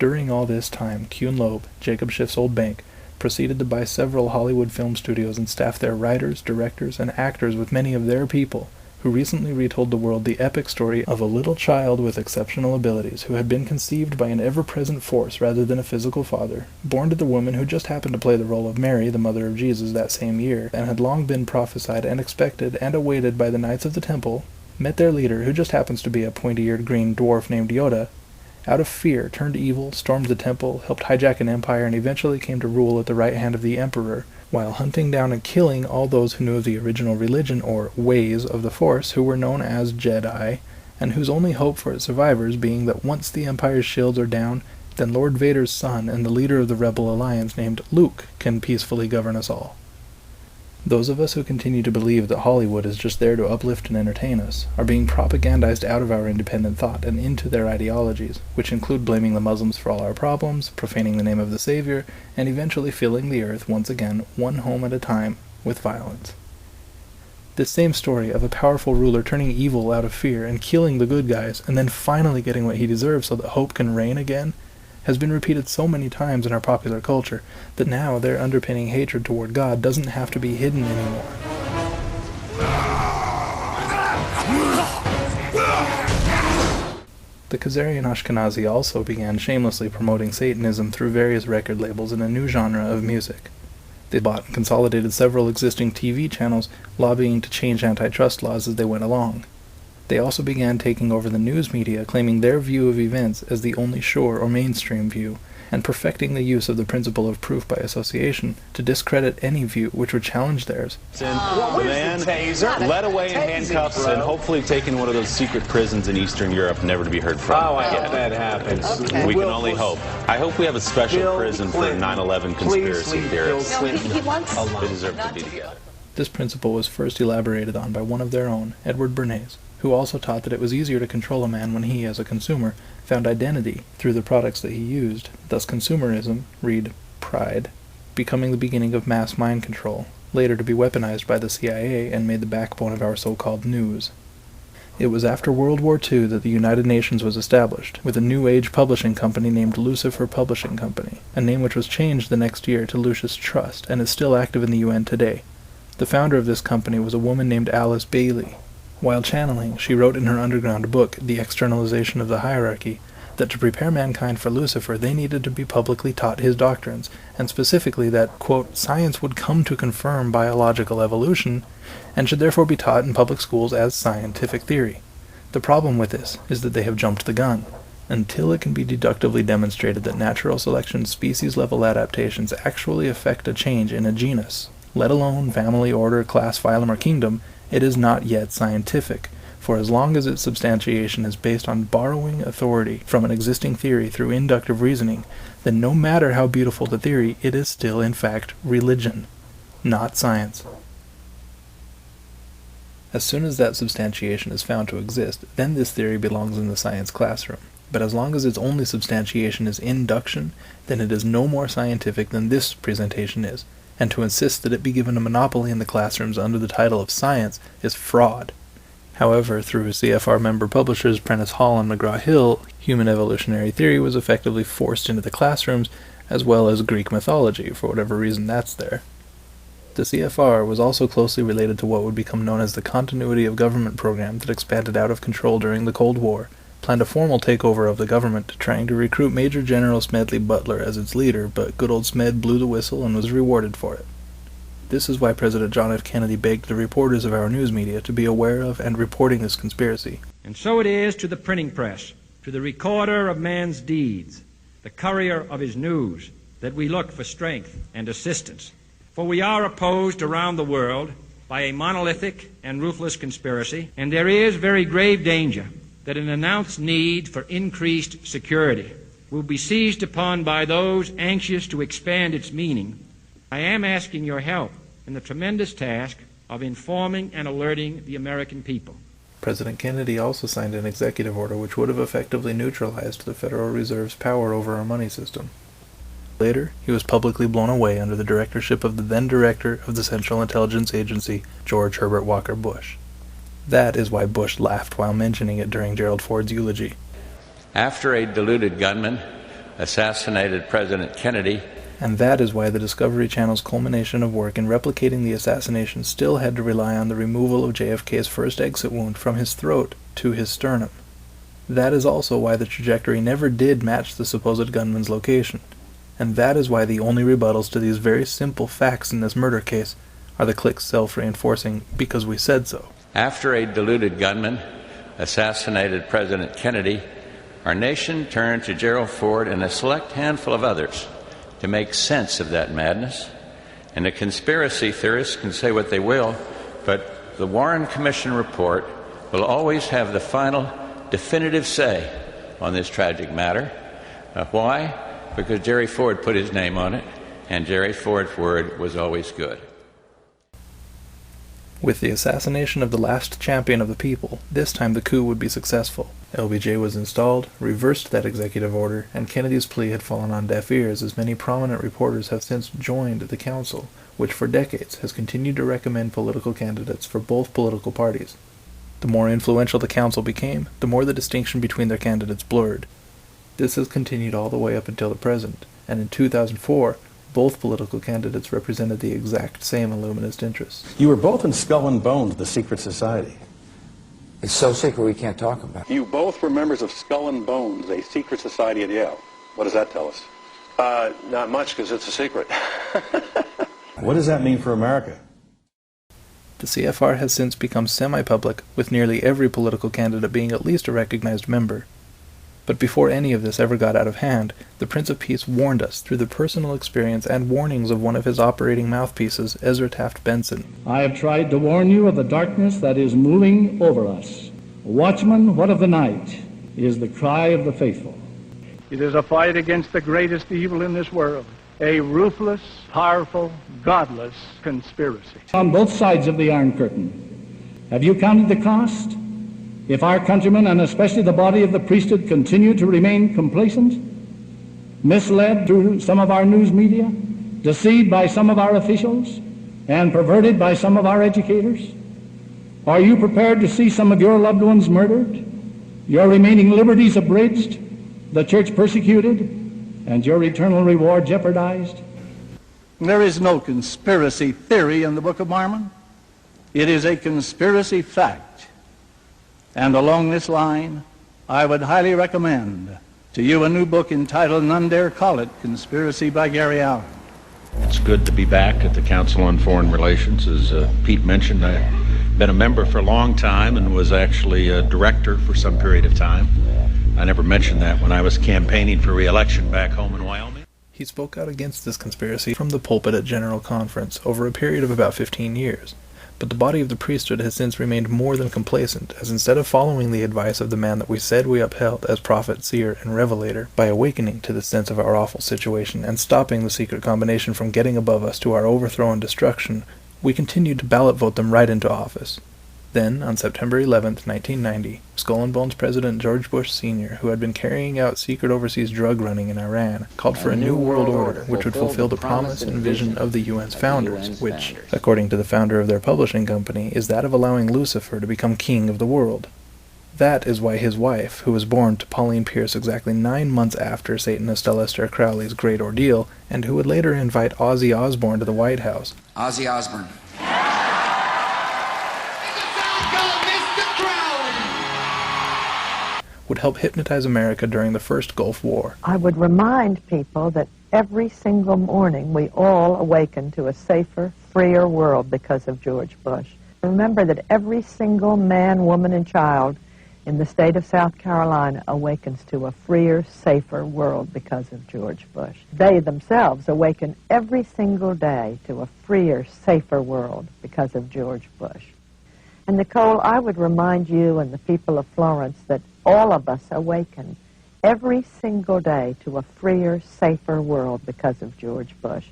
During all this time, Kuhn Loeb, Jacob Schiff's old bank, proceeded to buy several Hollywood film studios and staff their writers, directors, and actors with many of their people, who recently retold the world the epic story of a little child with exceptional abilities who had been conceived by an ever-present force rather than a physical father, born to the woman who just happened to play the role of Mary, the mother of Jesus, that same year, and had long been prophesied and expected and awaited by the Knights of the Temple, met their leader, who just happens to be a pointy-eared green dwarf named Yoda, out of fear, turned evil, stormed the temple, helped hijack an empire, and eventually came to rule at the right hand of the Emperor, while hunting down and killing all those who knew of the original religion, or ways, of the Force, who were known as Jedi, and whose only hope for its survivors being that once the Empire's shields are down, then Lord Vader's son and the leader of the Rebel Alliance named Luke can peacefully govern us all. Those of us who continue to believe that Hollywood is just there to uplift and entertain us are being propagandized out of our independent thought and into their ideologies, which include blaming the Muslims for all our problems, profaning the name of the Savior, and eventually filling the earth once again, one home at a time, with violence. This same story of a powerful ruler turning evil out of fear and killing the good guys, and then finally getting what he deserves so that hope can reign again, has been repeated so many times in our popular culture that now their underpinning hatred toward God doesn't have to be hidden anymore. The Khazarian Ashkenazi also began shamelessly promoting Satanism through various record labels in a new genre of music. They bought and consolidated several existing TV channels, lobbying to change antitrust laws as they went along. They also began taking over the news media, claiming their view of events as the only sure or mainstream view, and perfecting the use of the principle of proof by association to discredit any view which would challenge theirs. The man led away in handcuffs and hopefully taken one of those secret prisons in Eastern Europe, never to be heard from. Oh, I hope that happens. Okay. We can only hope. I hope we have a special prison for 9/11 conspiracy theorists. No, he wants They deserve to be together. This principle was first elaborated on by one of their own, Edward Bernays, who also taught that it was easier to control a man when he, as a consumer, found identity through the products that he used, thus consumerism, read pride, becoming the beginning of mass mind control, later to be weaponized by the CIA and made the backbone of our so-called news. It was after World War II that the United Nations was established, with a New Age publishing company named Lucifer Publishing Company, a name which was changed the next year to Lucius Trust and is still active in the UN today. The founder of this company was a woman named Alice Bailey. While channeling, she wrote in her underground book, The Externalization of the Hierarchy, that to prepare mankind for Lucifer, they needed to be publicly taught his doctrines, and specifically that, quote, science would come to confirm biological evolution, and should therefore be taught in public schools as scientific theory. The problem with this is that they have jumped the gun. Until it can be deductively demonstrated that natural selection species-level adaptations actually affect a change in a genus, let alone family, order, class, phylum, or kingdom, it is not yet scientific, for as long as its substantiation is based on borrowing authority from an existing theory through inductive reasoning, then no matter how beautiful the theory, it is still in fact religion, not science. As soon as that substantiation is found to exist, then this theory belongs in the science classroom. But as long as its only substantiation is induction, then it is no more scientific than this presentation is, and to insist that it be given a monopoly in the classrooms under the title of science is fraud. However, through CFR member publishers Prentice Hall and McGraw-Hill, human evolutionary theory was effectively forced into the classrooms, as well as Greek mythology, for whatever reason that's there. The CFR was also closely related to what would become known as the Continuity of Government program that expanded out of control during the Cold War, planned a formal takeover of the government, trying to recruit Major General Smedley Butler as its leader, but good old Smed blew the whistle and was rewarded for it. This is why President John F. Kennedy begged the reporters of our news media to be aware of and reporting this conspiracy. And so it is to the printing press, to the recorder of man's deeds, the courier of his news, that we look for strength and assistance. For we are opposed around the world by a monolithic and ruthless conspiracy, and there is very grave danger that an announced need for increased security will be seized upon by those anxious to expand its meaning. I am asking your help in the tremendous task of informing and alerting the American people. President Kennedy also signed an executive order which would have effectively neutralized the Federal Reserve's power over our money system. Later, he was publicly blown away under the directorship of the then director of the Central Intelligence Agency, George Herbert Walker Bush. That is why Bush laughed while mentioning it during Gerald Ford's eulogy. After a deluded gunman assassinated President Kennedy. And that is why the Discovery Channel's culmination of work in replicating the assassination still had to rely on the removal of JFK's first exit wound from his throat to his sternum. That is also why the trajectory never did match the supposed gunman's location. And that is why the only rebuttals to these very simple facts in this murder case are the clique's self-reinforcing "because we said so." After a deluded gunman assassinated President Kennedy, our nation turned to Gerald Ford and a select handful of others to make sense of that madness. And the conspiracy theorists can say what they will, but the Warren Commission report will always have the final definitive say on this tragic matter. Why? Because Jerry Ford put his name on it, and Jerry Ford's word was always good. With the assassination of the last champion of the people, this time the coup would be successful. LBJ was installed, reversed that executive order, and Kennedy's plea had fallen on deaf ears as many prominent reporters have since joined the council, which for decades has continued to recommend political candidates for both political parties. The more influential the council became, the more the distinction between their candidates blurred. This has continued all the way up until the present, and in 2004, both political candidates represented the exact same Illuminist interests. You were both in Skull and Bones, the secret society. It's so secret we can't talk about it. You both were members of Skull and Bones, a secret society at Yale. What does that tell us? Not much, because it's a secret. What does that mean for America? The CFR has since become semi-public, with nearly every political candidate being at least a recognized member. But before any of this ever got out of hand, the Prince of Peace warned us through the personal experience and warnings of one of his operating mouthpieces, Ezra Taft Benson. I have tried to warn you of the darkness that is moving over us. Watchman, what of the night, is the cry of the faithful. It is a fight against the greatest evil in this world, a ruthless, powerful, godless conspiracy. On both sides of the Iron Curtain, have you counted the cost? If our countrymen, and especially the body of the priesthood, continue to remain complacent, misled through some of our news media, deceived by some of our officials, and perverted by some of our educators, are you prepared to see some of your loved ones murdered, your remaining liberties abridged, the church persecuted, and your eternal reward jeopardized? There is no conspiracy theory in the Book of Mormon. It is a conspiracy fact. And along this line, I would highly recommend to you a new book entitled None Dare Call It, Conspiracy by Gary Allen. It's good to be back at the Council on Foreign Relations. As Pete mentioned, I've been a member for a long time and was actually a director for some period of time. I never mentioned that when I was campaigning for re-election back home in Wyoming. He spoke out against this conspiracy from the pulpit at General Conference over a period of about 15 years. But the body of the priesthood has since remained more than complacent, as instead of following the advice of the man that we said we upheld as prophet, seer, and revelator, by awakening to the sense of our awful situation and stopping the secret combination from getting above us to our overthrow and destruction, we continued to ballot vote them right into office. Then, on September 11, 1990, Skull and Bones President George Bush Sr., who had been carrying out secret overseas drug running in Iran, called for a new world order which would fulfill the promise and vision of the UN's founders, which, according to the founder of their publishing company, is that of allowing Lucifer to become king of the world. That is why his wife, who was born to Pauline Pierce exactly 9 months after Satanist Aleister Crowley's great ordeal, and who would later invite Ozzy Osbourne to the White House, Ozzy Osbourne. would help hypnotize America during the first Gulf War. I would remind people that every single morning we all awaken to a safer, freer world because of George Bush. Remember that every single man, woman, and child in the state of South Carolina awakens to a freer, safer world because of George Bush. They themselves awaken every single day to a freer, safer world because of George Bush. And Nicole, I would remind you and the people of Florence that all of us awaken every single day to a freer, safer world because of George Bush.